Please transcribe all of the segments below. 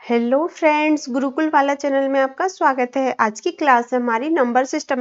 Hello friends, Gurukul वाला channel में आपका स्वागत है। आज की क्लास है हमारी नंबर सिस्टम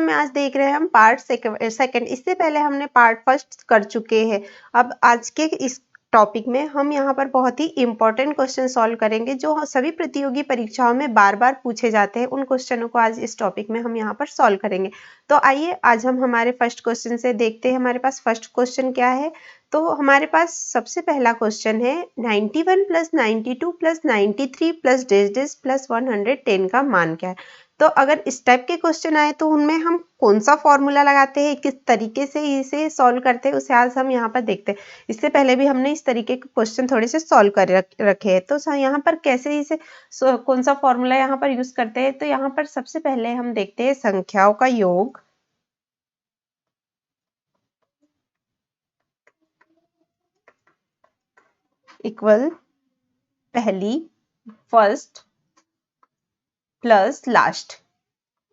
में आज देख रहे हैं हम पार्ट सेकंड। इससे पहले हमने पार्ट फर्स्ट कर चुके हैं। अब आज के इस टॉपिक में हम यहाँ पर बहुत ही इंपॉर्टेंट क्वेश्चन सॉल्व करेंगे जो सभी प्रतियोगी परीक्षाओं में बार बार पूछे जाते हैं। उन क्वेश्चनों को आज इस टॉपिक में हम यहाँ पर सॉल्व करेंगे। तो आइए आज हम हमारे फर्स्ट क्वेश्चन से देखते हैं हमारे पास फर्स्ट क्वेश्चन क्या है। तो हमारे पास सबसे पहला क्वेश्चन है 91 plus 92 plus 93 plus days days plus 110 का मान क्या है। तो अगर इस टाइप के क्वेश्चन आए तो उनमें हम कौन सा फॉर्मूला लगाते हैं, किस तरीके से इसे सॉल्व करते हैं, उसे आज हम यहाँ पर देखते हैं। इससे पहले भी हमने इस तरीके के क्वेश्चन थोड़े से सॉल्व कर रखे हैं। तो यहाँ पर कैसे इसे कौन सा फॉर्मूला यहाँ पर यूज करते हैं। तो यहाँ पर सबसे पहले हम देखते हैं संख्याओं का योग इक्वल पहली फर्स्ट प्लस लास्ट।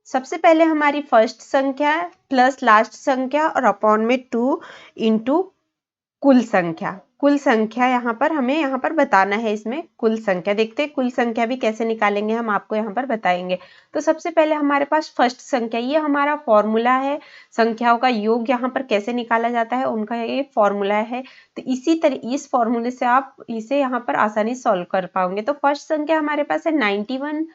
सबसे पहले हमारी फर्स्ट संख्या प्लस लास्ट संख्या और अपॉन में 2 इंटू कुल संख्या यहाँ पर बताना है। इसमें कुल संख्या देखते हैं, कुल संख्या भी कैसे निकालेंगे हम आपको यहाँ पर बताएंगे। तो सबसे पहले हमारे पास फर्स्ट संख्या, ये हमारा फॉर्मूला है। संख्याओं का योग यहाँ पर कैसे निकाला जाता है उनका ये फॉर्मूला है। तो इस फॉर्मूले से आप इसे यहाँ पर आसानी सॉल्व कर पाओगे। तो फर्स्ट संख्या हमारे पास है 91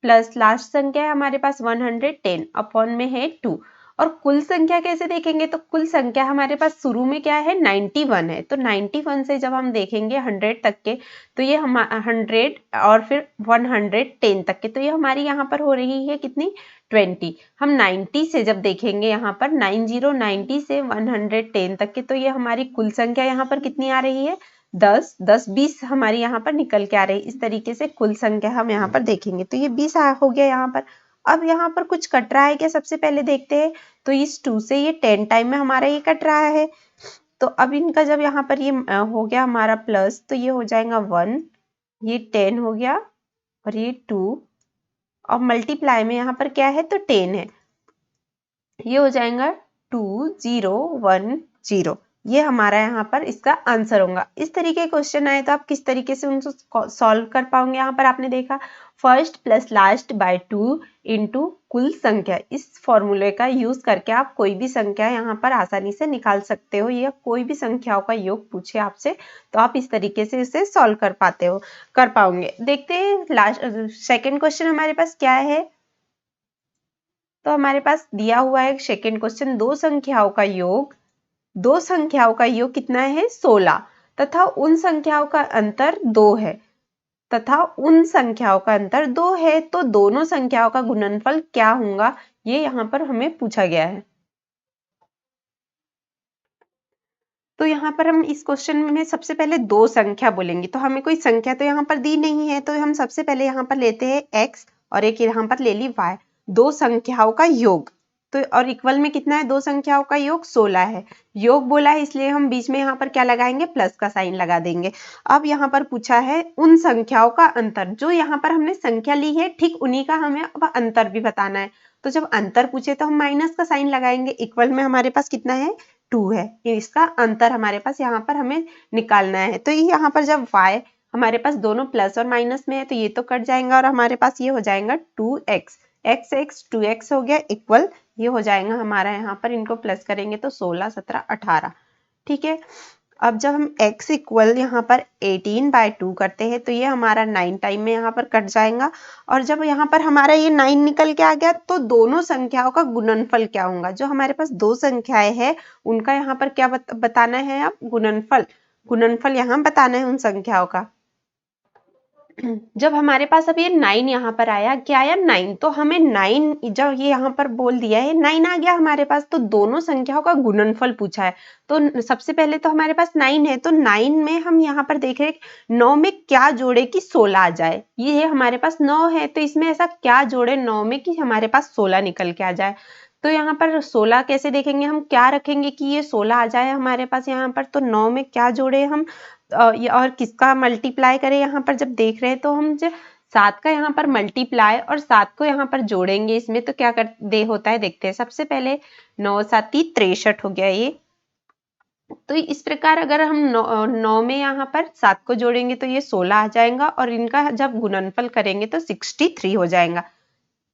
प्लस लास्ट संख्या है हमारे पास 110 अपॉन में है 2। और कुल संख्या कैसे देखेंगे, तो कुल संख्या हमारे पास शुरू में क्या है 91 है। तो 91 से जब हम देखेंगे 100 तक के, तो ये हम 100 और फिर 110 तक के, तो ये हमारी यहाँ पर हो रही है कितनी 20। हम 90 से जब देखेंगे यहाँ पर 90 से 110 तक के, तो ये हमारी कुल संख्या यहाँ पर कितनी आ रही है 20 हमारी यहाँ पर निकल के आ रही है। इस तरीके से कुल संख्या हम यहाँ पर देखेंगे। तो ये 20 हो गया यहाँ पर। अब यहाँ पर कुछ कट रहा है क्या, सबसे पहले देखते हैं। तो इस 2 से ये 10 टाइम में हमारा ये कट रहा है। तो अब इनका जब यहाँ पर ये हो गया हमारा प्लस, तो ये हो जाएगा 1, ये 10 हो गया और ये 2, और मल्टीप्लाई में यहाँ पर क्या है तो 10 है, ये हो जाएगा 2 0 1 0। ये हमारा यहाँ पर इसका आंसर होगा। इस तरीके के क्वेश्चन आए तो आप किस तरीके से उनको सॉल्व कर पाओगे। यहाँ पर आपने देखा first plus last by 2 into कुल संख्या, इस फॉर्मूले का यूज करके आप कोई भी संख्या यहाँ पर आसानी से निकाल सकते हो, या कोई भी संख्याओं का योग पूछे आपसे तो आप इस तरीके से इसे सॉल्व कर पाओगे। देखते हैं लास्ट सेकेंड क्वेश्चन हमारे पास क्या है। तो हमारे पास दिया हुआ है सेकेंड क्वेश्चन, दो संख्याओं का योग कितना है 16 तथा उन संख्याओं का अंतर 2 है तो दोनों संख्याओं का गुणनफल क्या होगा, ये यहाँ पर हमें पूछा गया है। तो यहाँ पर हम इस क्वेश्चन में सबसे पहले दो संख्या बोलेंगे, तो हमें कोई संख्या तो यहाँ पर दी नहीं है, तो हम सबसे पहले यहाँ पर लेते हैं x और एक यहाँ पर ले ली y, दो संख्याओं का योग। तो और इक्वल में कितना है, दो संख्याओं का योग 16 है। योग बोला है इसलिए हम बीच में यहाँ पर क्या लगाएंगे, प्लस का साइन लगा देंगे। अब यहाँ पर पूछा है उन संख्याओं का अंतर, जो यहाँ पर हमने संख्या ली है ठीक उन्हीं का हमें अब अंतर भी बताना है। तो जब अंतर पूछे तो हम माइनस का साइन लगाएंगे। इक्वल में हमारे पास कितना है 2 है, इसका अंतर हमारे पास यहाँ पर हमें निकालना है। तो ये यहाँ पर जब y हमारे पास दोनों प्लस और माइनस में है तो ये तो कट जाएगा और हमारे पास ये हो जाएगा 2x, x 2x हो गया इक्वल, ये हो जाएगा हमारा यहाँ पर, इनको प्लस करेंगे तो 16 17 18। ठीक है। अब जब हम x इक्वल यहाँ पर 18/2 करते हैं तो ये हमारा 9 टाइम में यहाँ पर कट जाएगा। और जब यहाँ पर हमारा ये 9 निकल के आ गया तो दोनों संख्याओं का गुणनफल क्या होगा। जो हमारे पास दो संख्याएं हैं उनका यहाँ पर क्या बताना है, अब गुणनफल यहाँ बताना है उन संख्याओं का। जब हमारे पास अब ये 9 यहाँ पर आया, क्या आया 9, तो हमें 9 जब ये यहाँ पर बोल दिया है 9 आ गया हमारे पास, तो दोनों संख्याओं का गुणनफल पूछा है। तो सबसे पहले तो हमारे पास 9 है, तो 9 में हम यहाँ पर देख रहे 9 में क्या जोड़े कि 16 आ जाए। ये हमारे पास 9 है तो इसमें ऐसा क्या जोड़े 9 में कि हमारे पास 16 निकल के आ जाए। तो यहाँ पर 16 कैसे देखेंगे, हम क्या रखेंगे कि ये 16 आ जाए हमारे पास यहाँ पर। तो 9 में क्या जोड़े हम और किसका मल्टीप्लाई करें, यहाँ पर जब देख रहे हैं तो हम जो 7 का यहाँ पर मल्टीप्लाई और 7 को यहाँ पर जोड़ेंगे इसमें, तो क्या होता है देखते हैं। सबसे पहले 9 7 63 हो गया ये, तो इस प्रकार अगर हम 9 में यहाँ पर 7 को जोड़ेंगे तो ये 16 आ जाएगा और इनका जब गुणनफल करेंगे तो 63 हो जाएगा।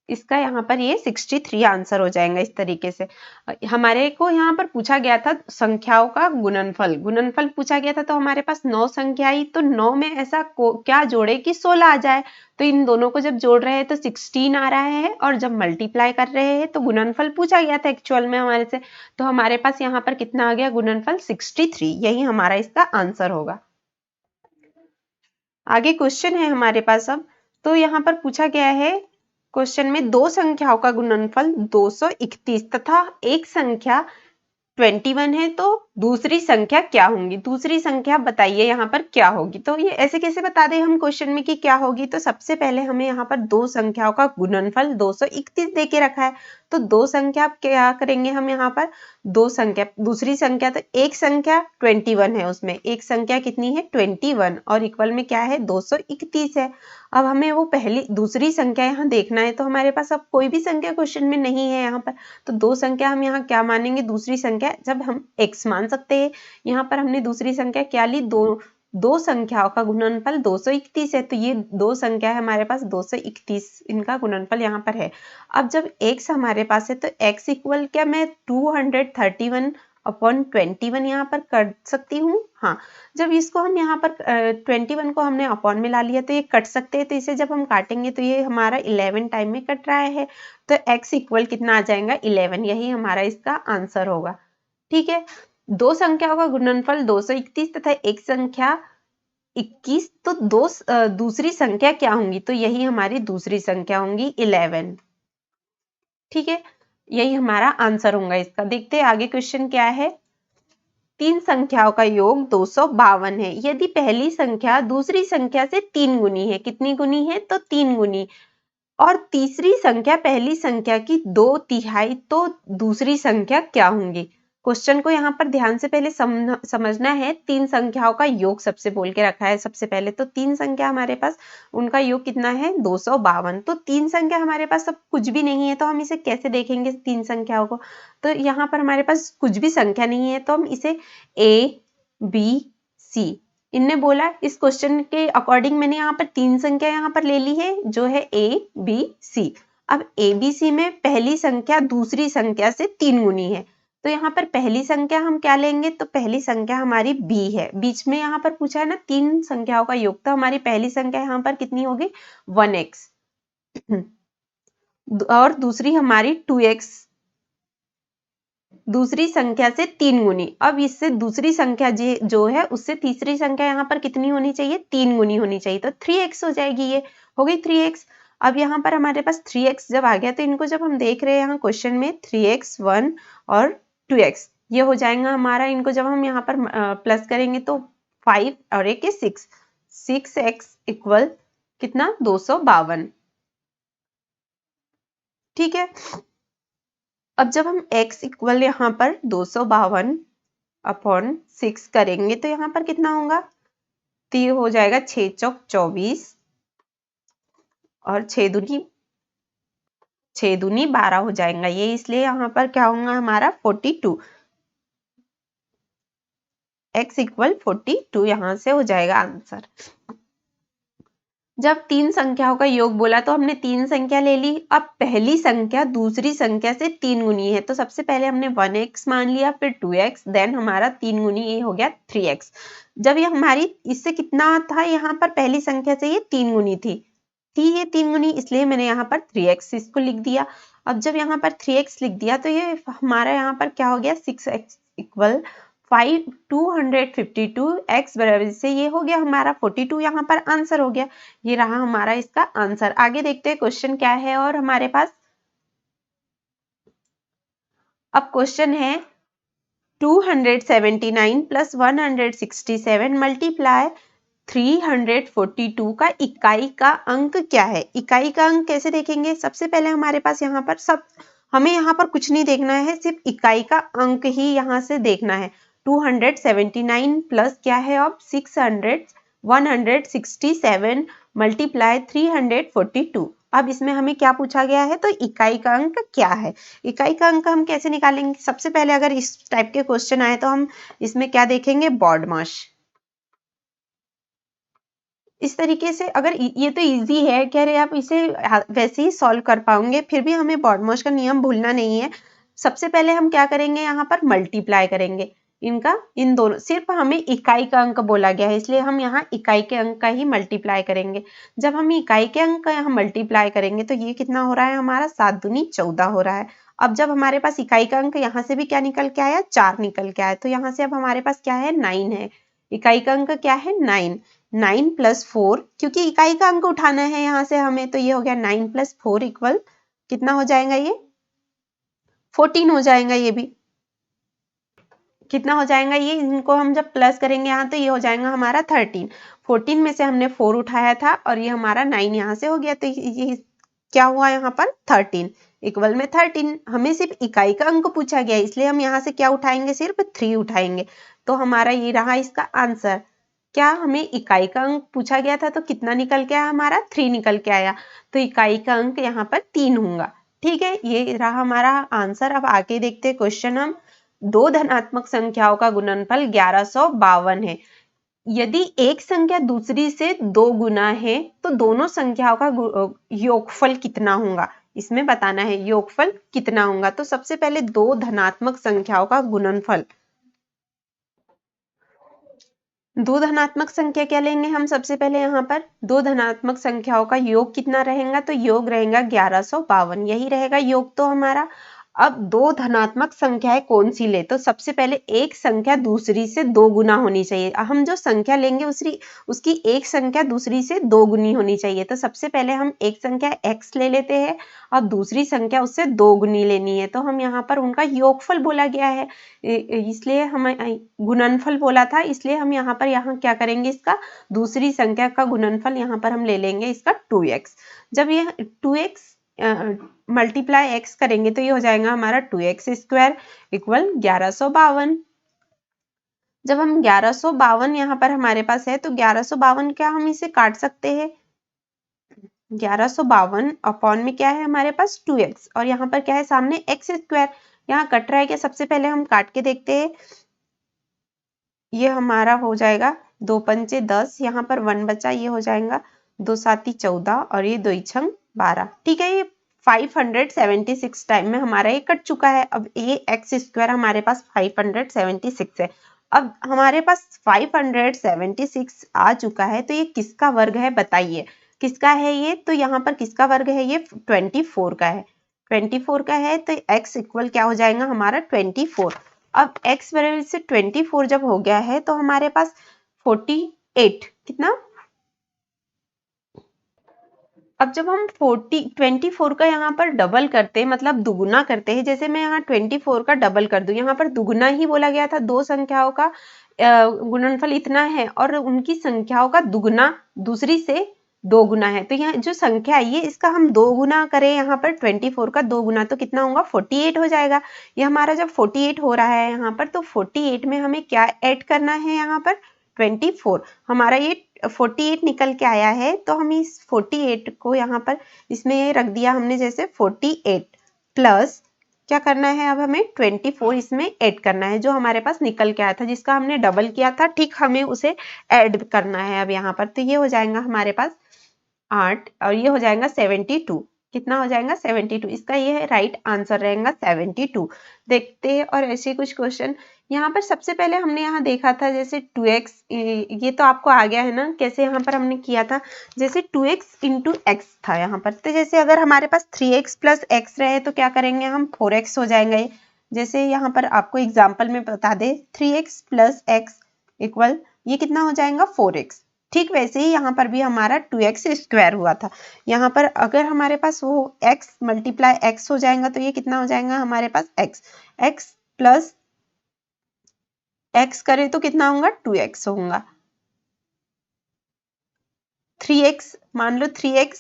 इसका यहाँ पर ये 63 आंसर हो जाएगा इस तरीके से। हमारे को यहाँ पर पूछा गया था संख्याओं का गुणनफल, गुणनफल पूछा गया था तो हमारे पास 9 संख्या आई, तो 9 में ऐसा क्या जोड़े कि 16 आ जाए। तो इन दोनों को जब जोड़ रहे हैं तो 16 आ रहा है और जब मल्टीप्लाई कर रहे हैं तो गुणनफल पूछा गया था एक्चुअल में हमारे से, तो हमारे पास यहाँ पर कितना आ गया गुणनफल 63। यही हमारा इसका आंसर होगा। आगे क्वेश्चन है हमारे पास अब, तो यहाँ पर पूछा गया है क्वेश्चन में दो संख्याओं का गुणनफल 231 तथा एक संख्या 21 है, तो दूसरी संख्या क्या होंगी? दूसरी संख्या बताइए यहाँ पर क्या होगी। तो ये ऐसे कैसे बता दें हम क्वेश्चन में कि क्या होगी? तो सबसे पहले हमें यहाँ पर दो संख्याओं का गुणनफल 231 दे के रखा है, तो दो संख्या क्या करेंगे हम यहाँ पर, दो संख्या दूसरी संख्या, तो एक संख्या 21 है, उसमें एक संख्या कितनी है 21 और इक्वल में क्या है 231 है। अब हमें वो पहली दूसरी संख्या यहाँ देखना है, तो हमारे पास अब कोई भी संख्या क्वेश्चन में नहीं है यहाँ पर, तो दो संख्या हम यहाँ क्या मानेंगे, दूसरी संख्या जब हम x मान सकते हैं। यहाँ पर हमने दूसरी संख्या क्या ली, दो संख्याओं का गुणनफल 231 है, तो ये दो संख्या है हमारे पास 231, इनका गुणनफल यहाँ पर है। अब जब x हमारे पास है तो x इक्वल क्या मैं 231 अपॉन 21 यहाँ पर कर सकती हूँ। हाँ, जब इसको हम यहाँ पर 21 को हमने अपॉन में ला लिया तो ये कट सकते हैं, तो इसे जब हम काटेंगे तो ये हमारा 11 टाइम में कट रहा है, तो x इक्वल कितना आ जाएगा 11, यही हमारा इसका आंसर होगा। ठीक है, दो संख्याओं का गुणनफल 231 तथा एक संख्या 21, तो दूसरी संख्या क्या होंगी, तो यही हमारी दूसरी संख्या होंगी 11। ठीक है, यही हमारा आंसर होगा इसका। देखते हैं आगे क्वेश्चन क्या है। तीन संख्याओं का योग 252 है, यदि पहली संख्या दूसरी संख्या से 3 गुनी है, कितनी गुनी है, तो 3 गुनी, और तीसरी संख्या पहली संख्या की 2/3, तो दूसरी संख्या क्या होंगी। क्वेश्चन को यहाँ पर ध्यान से पहले समझना है। तीन संख्याओं का योग सबसे बोल के रखा है सबसे पहले, तो तीन संख्या हमारे पास उनका योग कितना है 252, तो तीन संख्या हमारे पास सब कुछ भी नहीं है, तो हम इसे कैसे देखेंगे तीन संख्याओं को। तो यहाँ पर हमारे पास कुछ भी संख्या नहीं है, तो हम इसे ABC इनने बोला, इस क्वेश्चन के अकॉर्डिंग मैंने यहाँ पर तीन संख्या यहाँ पर ले ली है जो है ABC। अब ABC में पहली संख्या दूसरी संख्या से 3 गुनी है, तो यहाँ पर पहली संख्या हम क्या लेंगे, तो पहली संख्या हमारी B है। बीच में यहाँ पर पूछा है ना तीन संख्याओं का योग, तो हमारी पहली संख्या यहाँ पर कितनी होगी 1x और दूसरी हमारी 2x, दूसरी संख्या से 3 गुनी। अब इससे दूसरी संख्या जो है उससे तीसरी संख्या यहाँ पर कितनी होनी चाहिए 3 गुनी होनी चाहिए, तो 3x हो जाएगी, ये हो गई 3x। अब यहाँ पर हमारे पास 3x जब आ गया, तो इनको जब हम देख रहे हैं यहाँ क्वेश्चन में 3x 1 और 2x ये हो जाएगा हमारा, इनको जब हम यहाँ पर प्लस करेंगे तो 5 और एक 6x इक्वल कितना 252। ठीक है, अब जब हम x इक्वल यहाँ पर 252 अपॉन 6 करेंगे तो यहाँ पर कितना होगा, तो ये हो जाएगा 6 चौक 24 और 6 दूनी 12 हो जाएगा, ये इसलिए यहाँ पर क्या होगा हमारा 42, x इक्वल 42 यहाँ से हो जाएगा आंसर। जब तीन संख्याओं का योग बोला तो हमने तीन संख्या ले ली, अब पहली संख्या दूसरी संख्या से 3 गुनी है, तो सबसे पहले हमने 1x मान लिया, फिर 2x, देन हमारा 3 गुनी ये हो गया 3x। जब ये हमारी इससे कितना था, यहाँ पर पहली संख्या से ये 3 गुनी थी ये 3 गुनी, इसलिए मैंने यहाँ पर 3x इसको लिख दिया। अब जब यहाँ पर 3x लिख दिया तो ये हमारा यहाँ पर क्या हो गया 6x इक्वल 252, x बराबर से ये हो गया हमारा 42, यहाँ पर आंसर हो गया, ये रहा हमारा इसका आंसर। आगे देखते हैं क्वेश्चन क्या है और हमारे पास अब क्वेश्चन है 279 प्लस 167 मल्टीप्लाई 342 का इकाई का अंक क्या है। इकाई का अंक कैसे देखेंगे, सबसे पहले हमारे पास यहाँ पर हमें यहाँ पर कुछ नहीं देखना है, सिर्फ इकाई का अंक ही यहाँ से देखना है। 279 प्लस क्या है अब 167 मल्टीप्लाई 342, अब इसमें हमें क्या पूछा गया है, तो इकाई का अंक क्या है। इकाई का अंक हम कैसे निकालेंगे, सबसे पहले अगर इस टाइप के क्वेश्चन आए तो हम इसमें क्या देखेंगे, बॉडमास। इस तरीके से अगर ये तो इजी है, कह रहे आप इसे वैसे ही सॉल्व कर पाओगे, फिर भी हमें बॉडमास का नियम भूलना नहीं है। सबसे पहले हम क्या करेंगे, यहाँ पर मल्टीप्लाई करेंगे इनका, इन दोनों, सिर्फ हमें इकाई का अंक बोला गया है इसलिए हम यहाँ इकाई के अंक का ही मल्टीप्लाई करेंगे। जब हम इकाई के अंक का यहाँ मल्टीप्लाई करेंगे तो ये कितना हो रहा है हमारा, 7 दूनी 14 हो रहा है। अब जब हमारे पास इकाई का अंक यहाँ से भी क्या निकल के आया, 4 निकल के आया, तो यहाँ से अब हमारे पास क्या है, 9 है। इकाई का अंक क्या है, 9। 9 + 4, क्योंकि इकाई का अंक उठाना है यहाँ से हमें, तो ये हो गया 9 + 4 इक्वल कितना हो जाएगा, ये 14 हो जाएगा। ये भी कितना हो जाएगा, ये इनको हम जब प्लस करेंगे यहाँ तो ये हो जाएगा हमारा 13। 14 में से हमने 4 उठाया था और ये हमारा 9 यहाँ से हो गया, तो ये क्या हुआ यहाँ पर, 13 इक्वल में 13। हमें सिर्फ इकाई का अंक पूछा गया इसलिए हम यहाँ से क्या उठाएंगे, सिर्फ 3 उठाएंगे। तो हमारा ये रहा इसका आंसर। क्या हमें इकाई का अंक पूछा गया था तो कितना निकल के आया हमारा, 3 निकल के आया, तो इकाई का अंक यहाँ पर 3 होगा। ठीक है, ये रहा हमारा आंसर। अब आगे देखते हैं क्वेश्चन हम, दो धनात्मक संख्याओं का गुणनफल 1152 है। यदि एक संख्या दूसरी से 2 गुना है तो दोनों संख्याओं का योगफल कितना होगा, इसमें बताना है योगफल कितना होगा। तो सबसे पहले दो धनात्मक संख्याओं का गुणनफल, दो धनात्मक संख्या क्या लेंगे हम, सबसे पहले यहाँ पर दो धनात्मक संख्याओं का योग कितना रहेगा, तो योग रहेगा 1152, यही रहेगा योग तो हमारा। अब दो धनात्मक संख्याएं कौन सी ले, तो सबसे पहले एक संख्या दूसरी से 2 गुना होनी चाहिए। हम जो संख्या लेंगे उसकी एक संख्या दूसरी से 2 गुनी होनी चाहिए। तो सबसे पहले हम एक संख्या x ले लेते हैं और दूसरी संख्या उससे 2 गुनी लेनी है, तो हम यहाँ पर उनका योगफल बोला गया है, इसलिए हम गुणनफल बोला था, इसलिए हम यहाँ पर क्या करेंगे, इसका दूसरी संख्या का गुणनफल यहाँ पर हम ले लेंगे इसका 2x। जब ये 2x मल्टीप्लाई x करेंगे तो ये हो जाएगा हमारा 2x² इक्वल 1152। जब हम 1152 यहाँ पर हमारे पास है तो 1152 क्या हम इसे काट सकते हैं, 1152 अपॉन में क्या है हमारे पास 2x और यहाँ पर क्या है सामने x², यहाँ कट रहा है क्या, सबसे पहले हम काट के देखते हैं। ये हमारा हो जाएगा 2 पंचे 10, यहाँ पर 1 बचा, ये हो जाएगा 2 साती 14 और ये 2 छंग 12। ठीक है, ये 576 टाइम में हमारा ये कट चुका है। अब ये x² हमारे पास 576 है। अब हमारे पास 576 आ चुका है तो ये किसका वर्ग है बताइए, किसका है ये, तो यहाँ पर किसका वर्ग है, ये 24 का है, 24 का है, तो x इक्वल क्या हो जाएगा हमारा 24। अब x बराबर से 24 जब हो गया है तो हमारे पास 48 कितना, अब जब हम 24 का यहाँ पर डबल करते हैं, मतलब दुगुना करते हैं, जैसे मैं यहाँ 24 का डबल कर दूं, यहाँ पर दुगुना ही बोला गया था, दो संख्याओं का गुणनफल इतना है और उनकी संख्याओं का दुगुना दूसरी से 2 गुना है, तो यहाँ जो संख्या है ये इसका हम 2 गुना करें, यहाँ पर 24 का 2 गुना तो कितना होगा 48 हो जाएगा। ये हमारा जब 48 हो रहा है यहाँ पर, तो 48 में हमें क्या ऐड करना है, यहाँ पर 24, हमारा ये 48 निकल के आया है, तो हम इस 48 को यहाँ पर इसमें ये रख दिया हमने, जैसे 48 प्लस क्या करना है, अब हमें 24 इसमें ऐड करना है, जो हमारे पास निकल के आया था, जिसका हमने डबल किया था, ठीक हमें उसे ऐड करना है अब यहाँ पर। तो ये हो जाएगा हमारे पास 8 और ये हो जाएगा 72, कितना हो जाएगा 72, इसका ये राइट आंसर रहेगा 72। देखते हैं और ऐसे कुछ क्वेश्चन, यहाँ पर सबसे पहले हमने यहाँ देखा था जैसे 2x, ये तो आपको आ गया है ना, कैसे यहाँ पर हमने किया था, जैसे 2x × x था यहाँ पर, तो जैसे अगर हमारे पास 3x + x रहे तो क्या करेंगे हम 4x हो जाएंगे। जैसे यहाँ पर आपको एग्जाम्पल में बता दे 3x + x इक्वल ये कितना हो जाएगा 4x। ठीक वैसे ही यहाँ पर भी हमारा 2x² हुआ था, यहाँ पर अगर हमारे पास वो x × x हो जाएगा तो ये कितना हो जाएगा हमारे पास x प्लस x करे तो कितना होगा 2x होगा, 3x मान लो 3x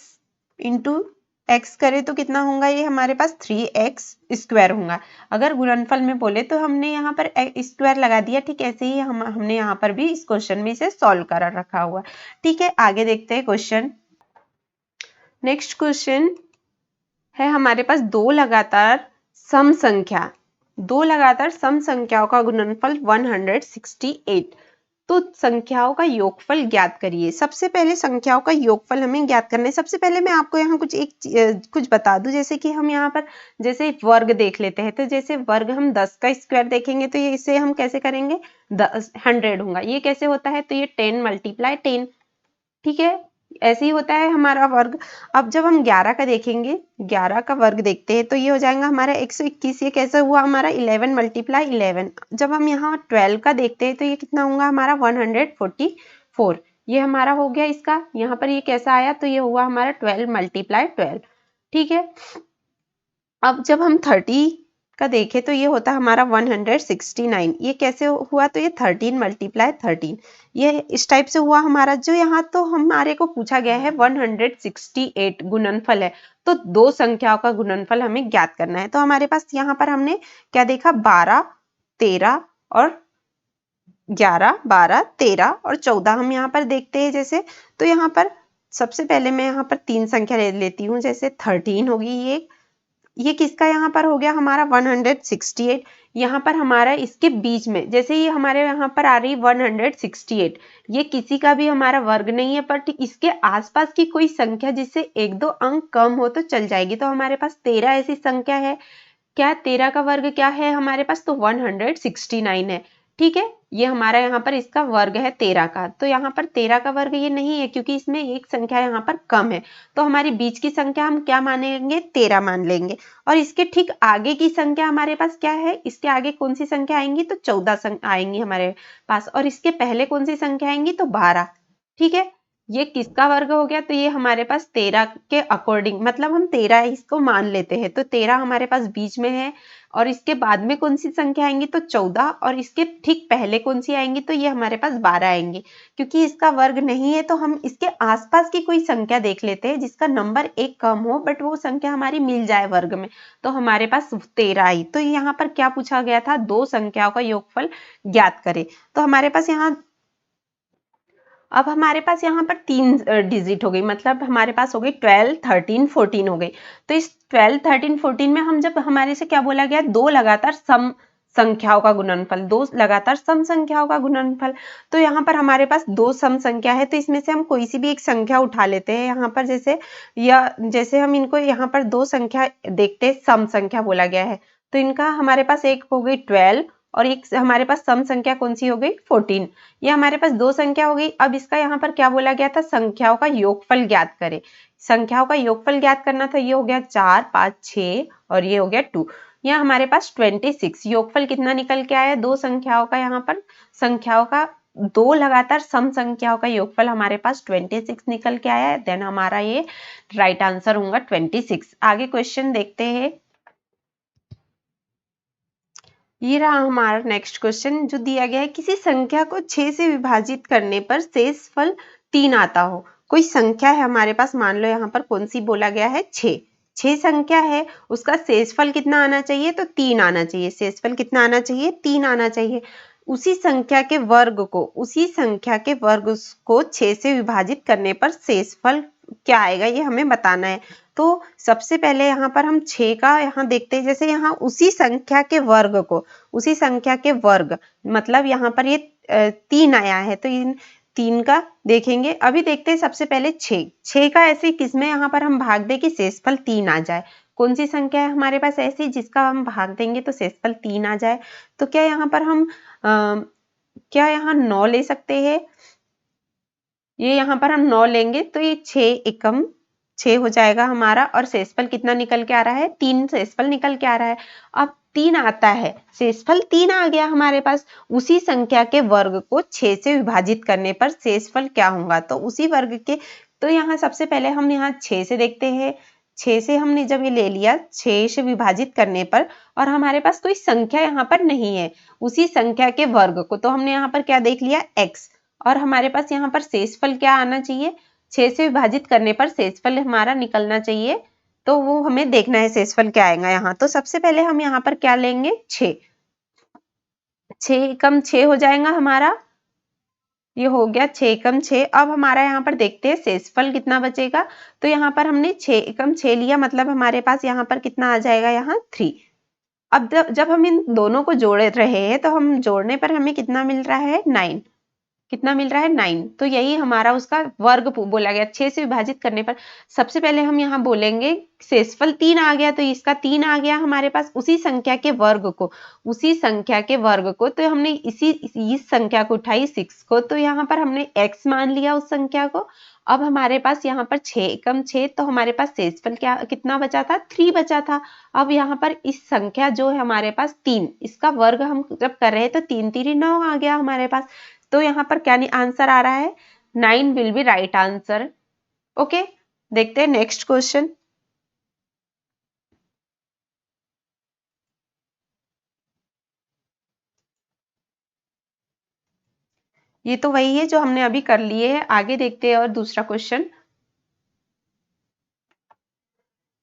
× x करे तो कितना होगा, ये हमारे पास 3x² होगा। अगर गुणनफल में बोले तो हमने यहाँ पर स्क्वायर लगा दिया, ठीक ऐसे ही हमने यहाँ पर भी इस क्वेश्चन में इसे सॉल्व कर रखा हुआ। ठीक है, आगे देखते हैं क्वेश्चन। नेक्स्ट क्वेश्चन है हमारे पास दो लगातार सम संख्याओं का गुणनफल 168। तो संख्याओं का योगफल ज्ञात करिए। सबसे पहले संख्याओं का योगफल हमें ज्ञात करना है। सबसे पहले मैं आपको यहाँ कुछ बता दूं, जैसे कि हम यहाँ पर जैसे वर्ग देख लेते हैं। तो जैसे वर्ग हम 10 का स्क्वायर देखेंगे तो ये इसे हम कैसे करेंगे, 100 होगा। ये कैसे होता है, तो ये 10 × 10, ठीक है, ऐसे ही होता है हमारा वर्ग। अब जब हम 11 का देखेंगे, 11 का वर्ग देखते हैं तो ये हो जाएगा हमारा 121। ये कैसे हुआ हमारा, 11 × 11। जब हम यहाँ 12 का देखते हैं तो ये कितना होगा हमारा, 144। ये हमारा हो गया इसका। यहाँ पर ये कैसा आया, तो ये हुआ हमारा 12 × 12, ठीक है। अब जब हम 30 का देखें तो ये होता है हमारा 169। ये कैसे हुआ, तो ये 13 × 13, ये इस टाइप से हुआ हमारा। जो यहाँ तो हमारे को पूछा गया है 168 गुणनफल है, तो दो संख्याओं का गुणनफल हमें ज्ञात करना है। तो हमारे पास यहाँ पर हमने क्या देखा, 12, 13 और 11, 12, 13 और 14 हम यहाँ पर देखते हैं। जैसे तो यहाँ पर सबसे पहले मैं यहाँ पर तीन संख्या ले लेती हूँ। जैसे 13 होगी, ये किसका यहाँ पर हो गया हमारा 168। यहाँ पर हमारा इसके बीच में जैसे ये हमारे यहाँ पर आ रही 168, ये किसी का भी हमारा वर्ग नहीं है, बट इसके आसपास की कोई संख्या जिससे एक दो अंक कम हो तो चल जाएगी। तो हमारे पास 13 ऐसी संख्या है। क्या 13 का वर्ग क्या है हमारे पास, तो 169 है, ठीक है। ये हमारा यहाँ पर इसका वर्ग है 13 का। तो यहाँ पर 13 का वर्ग ये नहीं है, क्योंकि इसमें एक संख्या यहाँ पर कम है। तो हमारी बीच की संख्या हम क्या मानेंगे, 13 मान लेंगे। और इसके ठीक आगे की संख्या हमारे पास क्या है, इसके आगे कौन सी संख्या आएंगी, तो 14 आएंगी हमारे पास। और इसके पहले कौन सी संख्या आएंगी, तो 12, ठीक है। ये किसका वर्ग हो गया, तो ये हमारे पास 13 के अकॉर्डिंग, मतलब हम 13 इसको मान लेते हैं। तो 13 हमारे पास बीच में है। और इसके बाद में कौन सी संख्या आएंगी, तो 14। और इसके ठीक पहले कौन सी आएंगी, तो ये हमारे पास 12 आएंगी। क्योंकि इसका वर्ग नहीं है तो हम इसके आसपास की कोई संख्या देख लेते हैं जिसका नंबर एक कम हो, बट वो संख्या हमारी मिल जाए वर्ग में। तो हमारे पास 13 आई। तो यहाँ पर क्या पूछा गया था, दो संख्याओं का योगफल ज्ञात करें। तो हमारे पास यहाँ अब हमारे पास यहाँ पर 3 डिजिट हो गई, मतलब हमारे पास हो गई 12, 13, 14 हो गई। तो इस 12, 13, 14 में हम जब हमारे से क्या बोला गया, दो लगातार सम संख्याओं का गुणनफल, दो लगातार सम संख्याओं का गुणनफल। तो यहाँ पर हमारे पास दो सम संख्या है, तो इसमें से हम कोई सी भी एक संख्या उठा लेते हैं। यहाँ पर जैसे हम इनको यहाँ पर दो संख्या देखते हैं, सम संख्या बोला गया है। तो इनका हमारे पास एक हो गई 12 और एक हमारे पास सम संख्या कौन सी हो गई, 14। ये हमारे पास दो संख्या हो गई। अब इसका यहाँ पर क्या बोला गया था, संख्याओं का योगफल ज्ञात करें। संख्याओं का योगफल ज्ञात करना था। ये हो गया 4, 5, 6 और ये हो गया 2। यहाँ हमारे पास 26। योगफल कितना निकल के आया, दो संख्याओं का, यहाँ पर संख्याओं का दो लगातार सम संख्याओं का योगफल हमारे पास 26 निकल के आया है। देन हमारा ये राइट आंसर होगा 26। आगे क्वेश्चन देखते हैं। ये रहा हमारा नेक्स्ट क्वेश्चन जो दिया गया है, किसी संख्या को 6 से विभाजित करने पर शेषफल 3 आता हो। कोई संख्या है हमारे पास, मान लो यहाँ पर कौन सी बोला गया है, 6 संख्या है, उसका शेषफल कितना आना चाहिए, तो 3 आना चाहिए। शेषफल कितना आना चाहिए, 3 आना चाहिए। उसी संख्या के वर्ग को 6 से विभाजित करने पर शेषफल क्या आएगा, ये हमें बताना है। तो सबसे पहले यहाँ पर हम 6 का यहाँ देखते हैं। जैसे यहाँ उसी संख्या के वर्ग मतलब यहाँ पर ये 3 आया है, तो इन 3 का देखेंगे। अभी देखते हैं सबसे पहले 6 का ऐसे किसमें यहाँ पर हम भाग दें कि शेषफल 3 आ जाए। कौन सी संख्या है हमारे पास ऐसी जिसका हम भाग देंगे तो शेषफल 3 आ जाए। तो क्या यहाँ पर हम क्या यहाँ 9 ले सकते हैं। ये यहाँ पर हम 9 लेंगे तो ये 6 एकम 6 हो जाएगा हमारा। और शेषफल कितना निकल के आ रहा है, 3 शेषफल निकल के आ रहा है। अब 3 आता है, शेषफल 3 आ गया हमारे पास। उसी संख्या के वर्ग को 6 से विभाजित करने पर शेषफल क्या होगा, तो उसी वर्ग के। तो यहाँ सबसे पहले हम यहाँ 6 से देखते हैं। 6 से हमने जब ये ले लिया, 6 से विभाजित करने पर, और हमारे पास कोई संख्या यहाँ पर नहीं है उसी संख्या के वर्ग को, तो हमने यहाँ पर क्या देख लिया, x। और हमारे पास यहाँ पर शेषफल क्या आना चाहिए, 6 से विभाजित करने पर शेषफल हमारा निकलना चाहिए। तो वो हमें देखना है शेषफल क्या आएगा यहाँ। तो सबसे पहले हम यहाँ पर क्या लेंगे, 6 कम 6 हो जाएगा हमारा। ये हो गया 6 एकम 6। अब हमारा यहाँ पर देखते हैं शेषफल कितना बचेगा। तो यहाँ पर हमने 6 एकम 6 लिया, मतलब हमारे पास यहाँ पर कितना आ जाएगा, यहाँ 3। अब जब हम इन दोनों को जोड़ रहे हैं तो हम जोड़ने पर हमें कितना मिल रहा है, 9। कितना मिल रहा है, 9। तो यही हमारा उसका वर्ग बोला गया। 6 से विभाजित करने पर सबसे पहले हम यहाँ बोलेंगे शेषफल 3 आ गया, तो इसका 3 आ गया हमारे पास उसी संख्या के वर्ग को, उसी संख्या के वर्ग को। तो हमने इस संख्या को उठाई 6 को, तो यहाँ पर हमने x मान लिया उस संख्या को। अब हमारे पास यहाँ पर 6 एकम 6, तो हमारे पास शेषफल क्या कितना बचा था, 3 बचा था। अब यहाँ पर इस संख्या जो है हमारे पास 3, इसका वर्ग हम जब कर रहे हैं तो 3 3 9 आ गया हमारे पास। तो यहाँ पर क्या आंसर आ रहा है, 9 will be right answer. Okay, देखते हैं नेक्स्ट क्वेश्चन। ये तो वही है जो हमने अभी कर लिए है। आगे देखते हैं और दूसरा क्वेश्चन।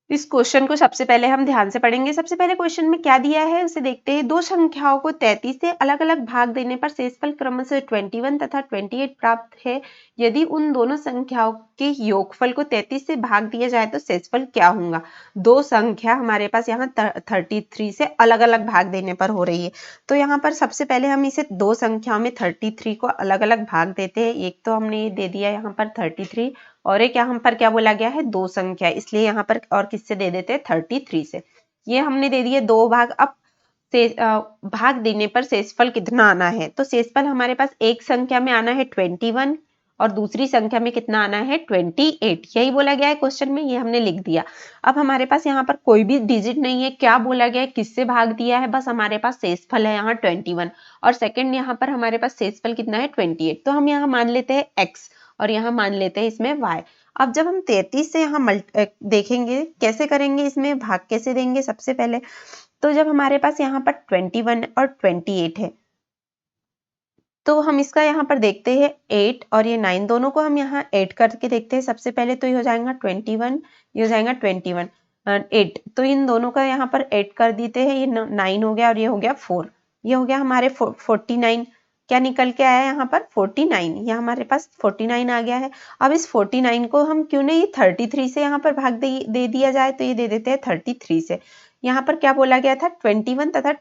इस क्वेश्चन को सबसे पहले हम ध्यान से पढ़ेंगे। सबसे पहले क्वेश्चन में क्या दिया है उसे देखते हैं। दो संख्याओं को 33 से अलग अलग भाग देने पर शेषफल क्रमशः 21 तथा 28 प्राप्त है। यदि उन दोनों संख्याओं के योगफल को 33 से भाग दिया जाए तो शेषफल क्या होगा। दो संख्या हमारे पास यहाँ 33 से अलग अलग भाग देने पर हो रही है। तो यहाँ पर सबसे पहले हम इसे दो संख्याओं में 33 को अलग अलग भाग देते हैं। एक तो हमने ये दे दिया यहाँ पर 33, और एक यहाँ पर क्या बोला गया है, दो संख्या, इसलिए यहाँ पर और किससे दे देते हैं, 33 से। ये हमने दे दिए दो भाग। अब भाग देने पर शेषफल कितना आना है, तो शेषफल हमारे पास एक संख्या में आना है 21 और दूसरी संख्या में कितना आना है, 28। यही बोला गया है क्वेश्चन में, ये हमने लिख दिया। अब हमारे पास यहाँ पर कोई भी डिजिट नहीं है, क्या बोला गया है, किससे भाग दिया है, बस हमारे पास शेषफल है यहाँ 21 और सेकंड यहाँ पर हमारे पास शेषफल कितना है, 28। तो हम यहाँ मान लेते हैं x और यहाँ मान लेते हैं इसमें y। अब जब हम 33 से यहाँ देखेंगे कैसे करेंगे, इसमें भाग कैसे देंगे। सबसे पहले तो जब हमारे पास यहाँ पर 21 और 28 है तो हम इसका यहाँ पर देखते हैं 8 और ये 9, दोनों को हम यहाँ ऐड करके देखते हैं। सबसे पहले तो ये हो जाएगा 21, ये हो जाएगा 21 8, तो इन दोनों का यहाँ पर ऐड कर देते हैं। ये 9 हो गया और ये हो गया 4, ये हो गया हमारे 49। क्या निकल के आया यहाँ पर, 49। ये हमारे पास 49 आ गया है। अब इस 49 को हम क्यों नहीं 33 से यहाँ पर भाग दे दिया जाए, तो ये दे देते हैं 33 से। यहाँ पर क्या बोला गया था, 21 तथा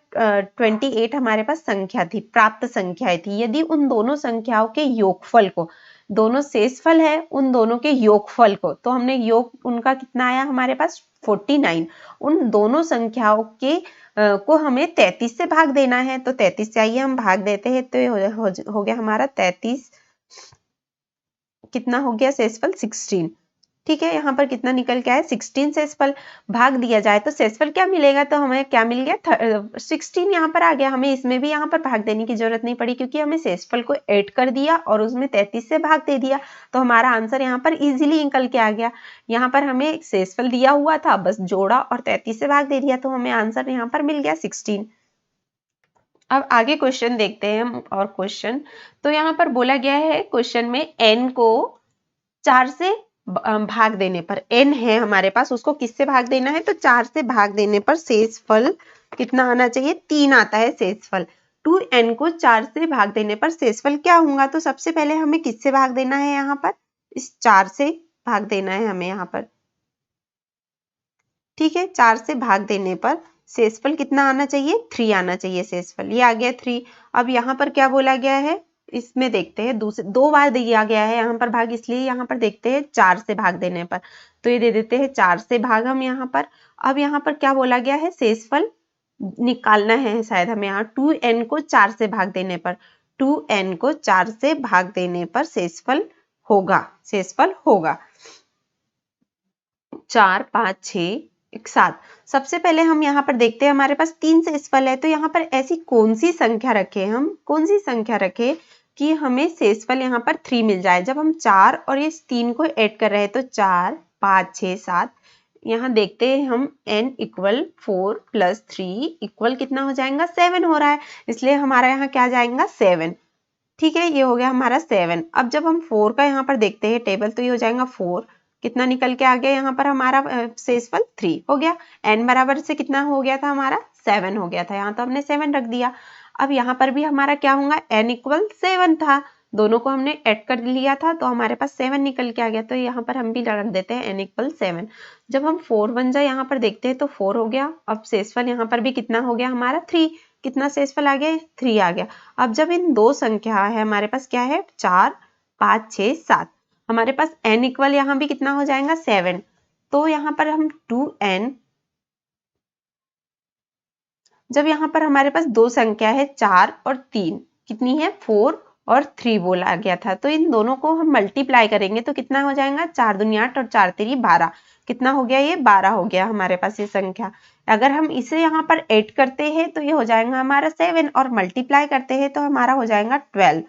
28 हमारे पास संख्या थी, प्राप्त संख्याएं थी। यदि उन दोनों संख्याओं के योगफल को, दोनों शेषफल है उन दोनों के योगफल को, तो हमने योग उनका कितना आया हमारे पास 49। उन दोनों संख्याओं के को हमें 33 से भाग देना है, तो 33 से आइए हम भाग देते हैं। तो ये हो गया हमारा 33, कितना हो गया शेषफल 16। ठीक है, यहाँ पर कितना निकल के आया, 16 शेषफल। भाग दिया जाए तो शेषफल क्या मिलेगा, तो हमें क्या मिल गया, 16 यहाँ पर आ गया। हमें इसमें भी यहाँ पर भाग देने की जरूरत नहीं पड़ी क्योंकि हमें शेषफल को ऐड कर दिया और उसमें 33 से भाग दे दिया। तो हमारा आंसर यहाँ पर इजीली निकल के आ गया। यहाँ पर हमें शेषफल दिया हुआ था, बस जोड़ा और 33 से भाग दे दिया, तो हमें आंसर यहाँ पर मिल गया 16। अब आगे क्वेश्चन देखते हैं हम और क्वेश्चन। तो यहाँ पर बोला गया है क्वेश्चन में n को 4 से भाग देने पर, n है हमारे पास, उसको किससे भाग देना है, तो 4 से भाग देने पर शेषफल कितना आना चाहिए, 3 आता है शेषफल। 2n को 4 से भाग देने पर शेषफल क्या होगा, तो सबसे पहले हमें किससे भाग देना है, यहाँ पर इस 4 से भाग देना है हमें यहाँ पर। ठीक है, 4 से भाग देने पर शेषफल कितना आना चाहिए, 3 आना चाहिए शेषफल। ये आ गया 3। अब यहाँ पर क्या बोला गया है, इसमें देखते हैं दूसरे, दो बार दिया गया है यहाँ पर भाग, इसलिए यहाँ पर देखते हैं 4 से भाग देने पर, तो ये दे देते हैं 4 से भाग हम यहाँ पर। अब यहाँ पर क्या बोला गया है, शेषफल निकालना है शायद हमें यहाँ। 2n को 4 से भाग देने पर, 2n को 4 से भाग देने पर शेषफल होगा, शेषफल होगा 4 5 6 7। सबसे पहले हम यहाँ पर देखते हैं हमारे पास 3 शेषफल है, तो यहाँ पर ऐसी कौन सी संख्या रखे, हम कौन सी संख्या रखे कि हमें शेषफल यहाँ पर 3 मिल जाए। जब हम 4 और इस 3 को ऐड कर रहे हैं तो 4 5 6 7, यहाँ देखते हैं हम n इक्वल 4 + 3 इक्वल कितना हो जाएगा, 7 हो रहा है, इसलिए हमारा यहाँ क्या जाएगा 7। ठीक है, ये हो गया हमारा 7। अब जब हम 4 का यहाँ पर देखते हैं टेबल, तो ये हो जाएगा 4, कितना निकल के आ गया यहाँ पर हमारा शेषफल 3 हो गया। n बराबर से कितना हो गया था हमारा, 7 हो गया था, यहाँ तो हमने 7 रख दिया। अब यहाँ पर भी हमारा क्या होगा, n इक्वल 7 था, दोनों को हमने ऐड कर लिया था तो हमारे पास 7 निकल के आ गया। तो यहाँ पर हम भी रख देते हैं n इक्वल 7। जब हम 4 1 जा यहाँ पर देखते हैं तो 4 हो गया। अब शेषफल यहाँ पर भी कितना हो गया हमारा 3। कितना शेषफल आ गया 3 आ गया। अब जब इन दो संख्या है हमारे पास क्या है 4 5 6 7, हमारे पास n इक्वल यहाँ भी कितना हो जाएगा 7। तो यहाँ पर हम 2n, जब यहाँ पर हमारे पास दो संख्या है 4 और 3, कितनी है 4 और 3 बोला गया था, तो इन दोनों को हम मल्टीप्लाई करेंगे तो कितना हो जाएगा 4 दूनी 8 और 4 3 12। कितना हो गया ये 12 हो गया हमारे पास ये संख्या। अगर हम इसे यहाँ पर ऐड करते हैं तो ये हो जाएगा हमारा 7 और मल्टीप्लाई करते हैं तो हमारा हो जाएगा 12।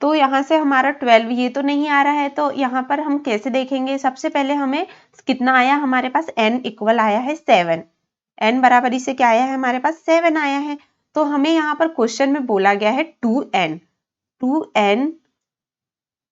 तो यहाँ से हमारा 12 ये तो नहीं आ रहा है, तो यहाँ पर हम कैसे देखेंगे। सबसे पहले हमें कितना आया हमारे पास n इक्वल आया है 7। n बराबरी से क्या आया है हमारे पास 7 आया है। तो हमें यहाँ पर क्वेश्चन में बोला गया है 2n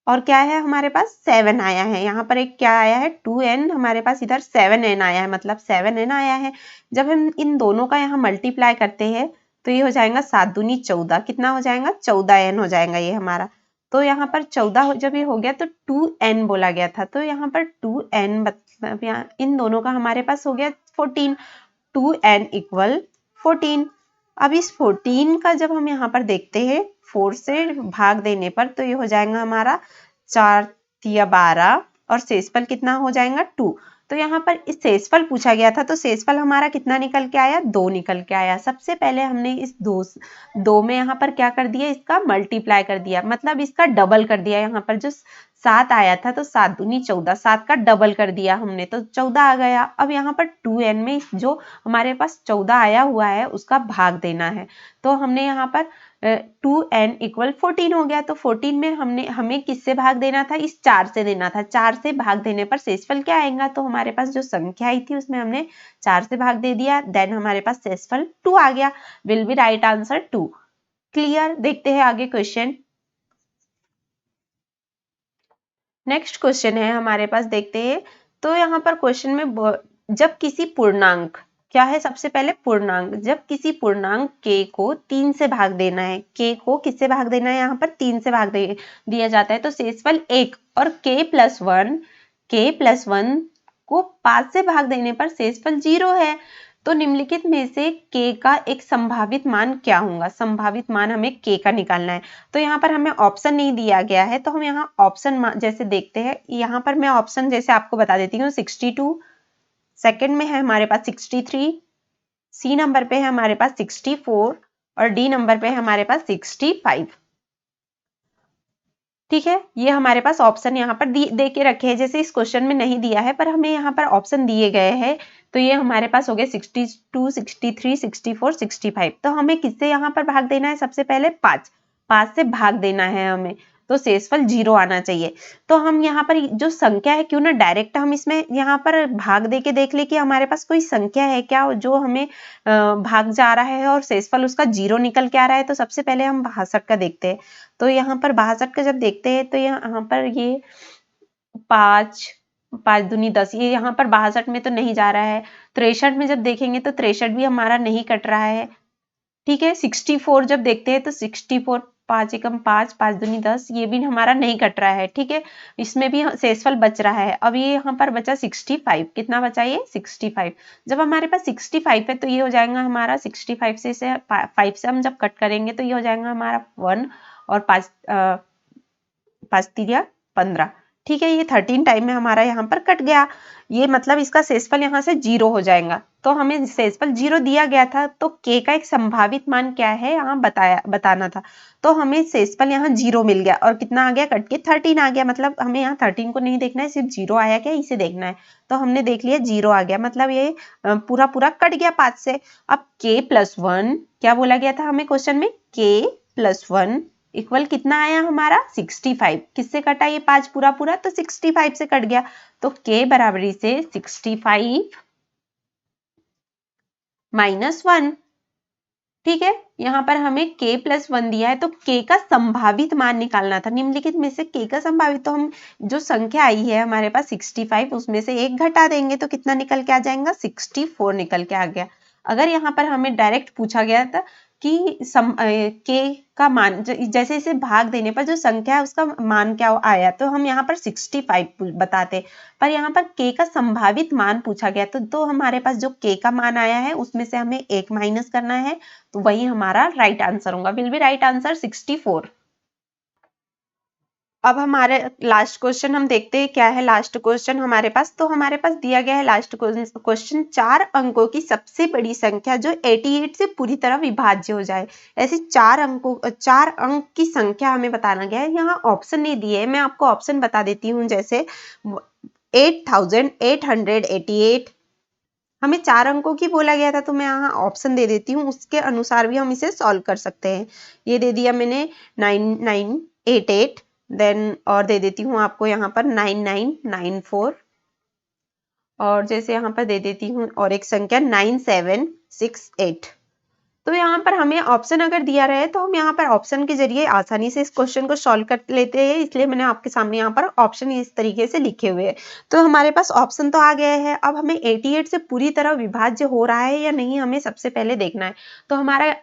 और क्या है हमारे पास 7 आया है। यहाँ पर एक क्या आया है 2n, हमारे पास इधर 7n आया है, मतलब 7n आया है। जब हम इन दोनों का यहाँ मल्टीप्लाई करते हैं तो ये हो जाएगा 7 दूनी 14। कितना हो जाएगा 14n हो जाएगा ये हमारा। तो यहाँ पर 14 जब ये हो गया तो 2n बोला गया था, तो यहाँ पर 2n मतलब यहाँ इन दोनों का हमारे पास हो गया 14। 2n equal 14। अब इस 14 का जब हम यहाँ पर देखते हैं 4 से भाग देने पर तो ये हो जाएगा हमारा 4 या 12 और शेषफल कितना हो जाएगा 2। तो यहाँ पर इस शेषफल पूछा गया था तो शेषफल हमारा कितना निकल के आया 2 निकल के आया। सबसे पहले हमने इस दो में यहाँ पर क्या कर दिया इसका मल्टीप्लाई कर दिया, मतलब इसका डबल कर दिया। यहाँ पर जो 7 आया था तो 7 दूनी 14, 7 का डबल कर दिया हमने तो 14 आ गया। अब यहाँ पर 2n में जो हमारे पास 14 आया हुआ है उसका भाग देना है, तो हमने यहाँ पर 2n इक्वल 14 हो गया। तो 14 में हमें किससे भाग देना था, इस 4 से देना था। 4 से भाग देने पर शेषफल क्या आएगा, तो हमारे पास जो संख्या आई थी उसमें हमने 4 से भाग दे दिया, देन हमारे पास शेषफल 2 आ गया। Will be right answer 2। Clear. देखते हैं आगे क्वेश्चन। नेक्स्ट क्वेश्चन है हमारे पास, देखते हैं। तो यहाँ पर क्वेश्चन में जब किसी पूर्णांक क्या है, सबसे पहले पूर्णांक, जब किसी पूर्णांक k को 3 से भाग देना है, k को किससे भाग देना है, यहाँ पर 3 से भाग दिया जाता है तो शेषफल 1 और k+1 को 5 से भाग देने पर शेषफल 0 है। तो निम्नलिखित में से k का एक संभावित मान क्या होगा। संभावित मान हमें k का निकालना है। तो यहाँ पर हमें ऑप्शन नहीं दिया गया है, तो हम यहाँ ऑप्शन जैसे देखते हैं। यहाँ पर मैं ऑप्शन जैसे आपको बता देती हूँ। 62, सेकंड में है हमारे पास 63, सी नंबर पे है हमारे पास 64 और डी नंबर पे है हमारे पास 65। ठीक है, ये हमारे पास ऑप्शन यहाँ पर दे के रखे हैं। जैसे इस क्वेश्चन में नहीं दिया है पर हमें यहाँ पर ऑप्शन दिए गए हैं, तो ये हमारे पास हो गए 62, 63, 64, 65। तो हमें किससे यहाँ पर भाग देना है, सबसे पहले 5 से भाग देना है हमें, तो शेषफल 0 आना चाहिए। तो हम यहाँ पर जो संख्या है, क्यों ना डायरेक्ट हम इसमें यहाँ पर भाग दे के देख ले कि हमारे पास कोई संख्या है क्या जो हमें भाग जा रहा है और शेषफल उसका 0 निकल के आ रहा है। तो सबसे पहले हम 62 का देखते हैं। तो यहाँ पर 62 का जब देखते हैं तो यहाँ पर ये 5 दूनी 10, ये यहाँ पर 62 में तो नहीं जा रहा है। 63 में जब देखेंगे तो 63 भी हमारा नहीं कट रहा है। ठीक है, 64 जब देखते हैं तो 64, 5 एकम 5, 5 दूनी 10, ये भी हमारा नहीं कट रहा है। ठीक है, इसमें भी शेषफल बच रहा है। अब ये यहाँ पर बचा 65, कितना बचा ये 65। जब हमारे पास 65 है तो ये हो जाएगा हमारा 65 से 5 से हम जब कट करेंगे तो ये हो जाएगा हमारा 1 और 5 तिरिया 15। ठीक है, ये 13 टाइम में हमारा यहाँ पर कट गया। ये मतलब इसका शेषफल यहाँ से 0 हो जाएगा। तो हमें शेषफल 0 दिया गया था, तो k का एक संभावित मान क्या है यहाँ बताना था। तो हमें शेषफल यहाँ 0 मिल गया और कितना आ गया कट के 13 आ गया। मतलब हमें यहाँ 13 को नहीं देखना है, सिर्फ 0 आया क्या इसे देखना है। तो हमने देख लिया 0 आ गया, मतलब ये पूरा कट गया 5 से। अब k+1 क्या बोला गया था हमें क्वेश्चन में, k+1 इक्वल कितना आया हमारा 65। किससे कटा ये 5 पूरा, तो 65 से कट गया। तो k बराबरी से 65 -1। ठीक है, यहाँ पर हमें k+1 दिया है तो k का संभावित मान निकालना था। निम्नलिखित में से k का संभावित, तो हम जो संख्या आई है हमारे पास 65, उसमें से 1 घटा देंगे तो कितना निकल के आ जाएगा 64 निकल के आ गया। अगर यहाँ पर हमें डायरेक्ट पूछा गया था कि के का मान जैसे इसे भाग देने पर जो संख्या है उसका मान क्या आया, तो हम यहाँ पर 65 बताते, पर यहाँ पर के का संभावित मान पूछा गया तो हमारे पास जो के का मान आया है उसमें से हमें 1 माइनस करना है, तो वही हमारा राइट आंसर होगा, विल बी राइट आंसर 64। अब हमारे लास्ट क्वेश्चन हम देखते हैं क्या है लास्ट क्वेश्चन हमारे पास। तो हमारे पास दिया गया है लास्ट क्वेश्चन, 4 अंकों की सबसे बड़ी संख्या जो 88 से पूरी तरह विभाज्य हो जाए। ऐसे 4 अंक की संख्या हमें बताना गया है। यहाँ ऑप्शन नहीं दिए है, मैं आपको ऑप्शन बता देती हूँ। जैसे 8888, हमें 4 अंकों की बोला गया था, तो मैं यहाँ ऑप्शन दे देती हूँ, उसके अनुसार भी हम इसे सॉल्व कर सकते हैं। ये दे दिया मैंने 9988, देन और दे देती हूँ आपको यहाँ पर 9994, और जैसे यहाँ पर दे देती हूँ और एक संख्या 9768। तो यहाँ पर हमें ऑप्शन अगर दिया रहे तो हम यहाँ पर ऑप्शन के जरिए आसानी से इस क्वेश्चन को सॉल्व कर लेते हैं, इसलिए मैंने आपके सामने यहाँ पर ऑप्शन इस तरीके से लिखे हुए हैं। तो हमारे पास ऑप्शन तो आ गए हैं, अब हमें 88 से पूरी तरह विभाज्य हो रहा है या नहीं हमें सबसे पहले देखना है। तो हमारा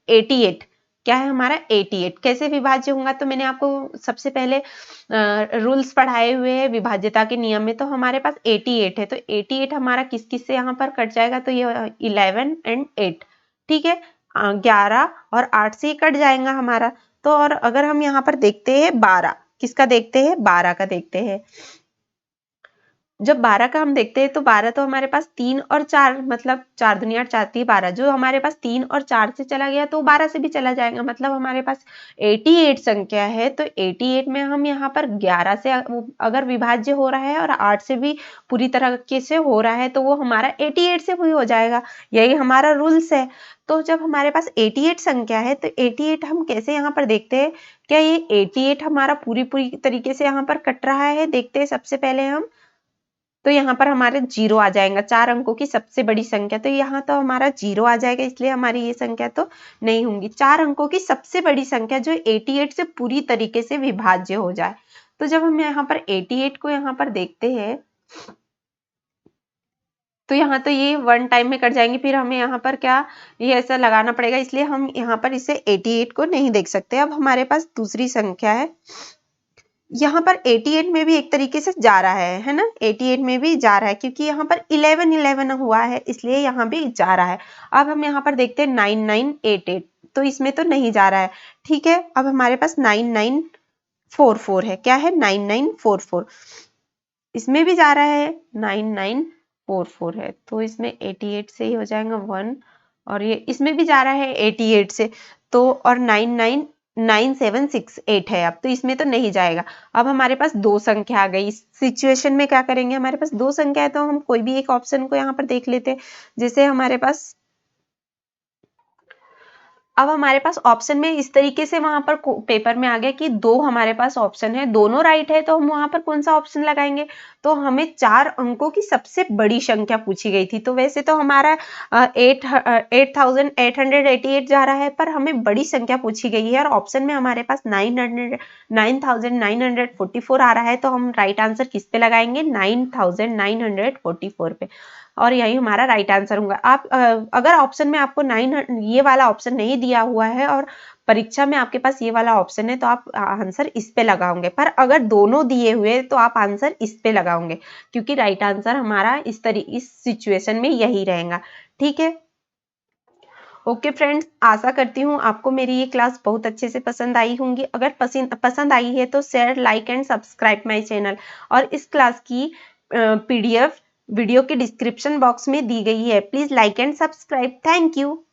88 क्या है, हमारा 88 कैसे विभाज्य होगा, तो मैंने आपको सबसे पहले रूल्स पढ़ाए हुए हैं विभाज्यता के नियम में। तो हमारे पास 88 है, तो 88 हमारा किस किस से यहाँ पर कट जाएगा, तो ये 11 एंड 8, ठीक है, 11 और 8 से ही कट जाएगा हमारा। तो और अगर हम यहाँ पर देखते हैं 12, किसका देखते हैं, 12 का देखते हैं। जब 12 का हम देखते हैं तो 12 तो हमारे पास 3 और 4, मतलब 4 दूनी 8, 4 3 12, जो हमारे पास 3 और 4 से चला गया तो 12 से भी चला जाएगा, मतलब हमारे पास 88 संख्या है। तो 88 में हम यहाँ पर 11 से अगर विभाज्य हो रहा है और 8 से भी पूरी तरीके से हो रहा है तो वो हमारा 88 से भी हो जाएगा, यही हमारा रूल्स है। तो जब हमारे पास 88 संख्या है तो 88 हम कैसे यहाँ पर देखते हैं, क्या ये 88 हमारा पूरी तरीके से यहाँ पर कट रहा है, देखते हैं सबसे पहले हम। तो यहाँ पर हमारे 0 आ जाएगा, 4 अंकों की सबसे बड़ी संख्या, तो यहाँ तो हमारा 0 आ जाएगा, इसलिए हमारी ये संख्या तो नहीं होंगी। 4 अंकों की सबसे बड़ी संख्या जो 88 से पूरी तरीके से विभाज्य हो जाए। तो जब हम यहाँ पर 88 को यहाँ पर देखते हैं तो यहाँ तो ये 1 टाइम में कट जाएंगे, फिर हमें यहाँ पर क्या ये ऐसा लगाना पड़ेगा, इसलिए हम यहाँ पर इसे 88 को नहीं देख सकते। अब हमारे पास दूसरी संख्या है, यहाँ पर 88 में भी एक तरीके से जा रहा है ना, 88 में भी जा रहा है क्योंकि यहाँ पर 11 हुआ है, इसलिए यहाँ भी जा रहा है। अब हम यहाँ पर देखते हैं 9988, तो इसमें तो नहीं जा रहा है, ठीक है। अब हमारे पास 9944 है, क्या है, 9944, इसमें भी जा रहा है, 9944 है, तो इसमें 88 से ही हो जाएगा 1, और ये इसमें भी जा रहा है 88 से, तो और 9768 है, अब तो इसमें तो नहीं जाएगा। अब हमारे पास 2 संख्या आ गई, इस सिचुएशन में क्या करेंगे, हमारे पास 2 संख्या है तो हम कोई भी एक ऑप्शन को यहाँ पर देख लेते हैं। जैसे हमारे पास अब हमारे पास ऑप्शन में इस तरीके से वहां पर पेपर में आ गया कि 2 हमारे पास ऑप्शन है, दोनों राइट है, तो हम वहां पर कौन सा ऑप्शन लगाएंगे, तो हमें 4 अंकों की सबसे बड़ी संख्या पूछी गई थी। तो वैसे तो हमारा 8888 जा रहा है, पर हमें बड़ी संख्या पूछी गई है और ऑप्शन में हमारे पास 9944 आ रहा है, तो हम राइट आंसर किस पे लगाएंगे, 9944 पे, और यही हमारा राइट आंसर होगा। आप अगर ऑप्शन में आपको 9 ये वाला ऑप्शन नहीं दिया हुआ है और परीक्षा में आपके पास ये वाला ऑप्शन है तो आप आंसर इस पे लगाओगे, पर अगर दोनों दिए हुए तो आप आंसर इस पे लगाओगे, क्योंकि राइट आंसर हमारा इस सिचुएशन में यही रहेगा, ठीक है। ओके फ्रेंड्स, आशा करती हूँ आपको मेरी ये क्लास बहुत अच्छे से पसंद आई होंगी। अगर पसंद आई है तो share, like and subscribe my channel, और इस क्लास की PDF वीडियो के डिस्क्रिप्शन बॉक्स में दी गई है, please like and subscribe. Thank you.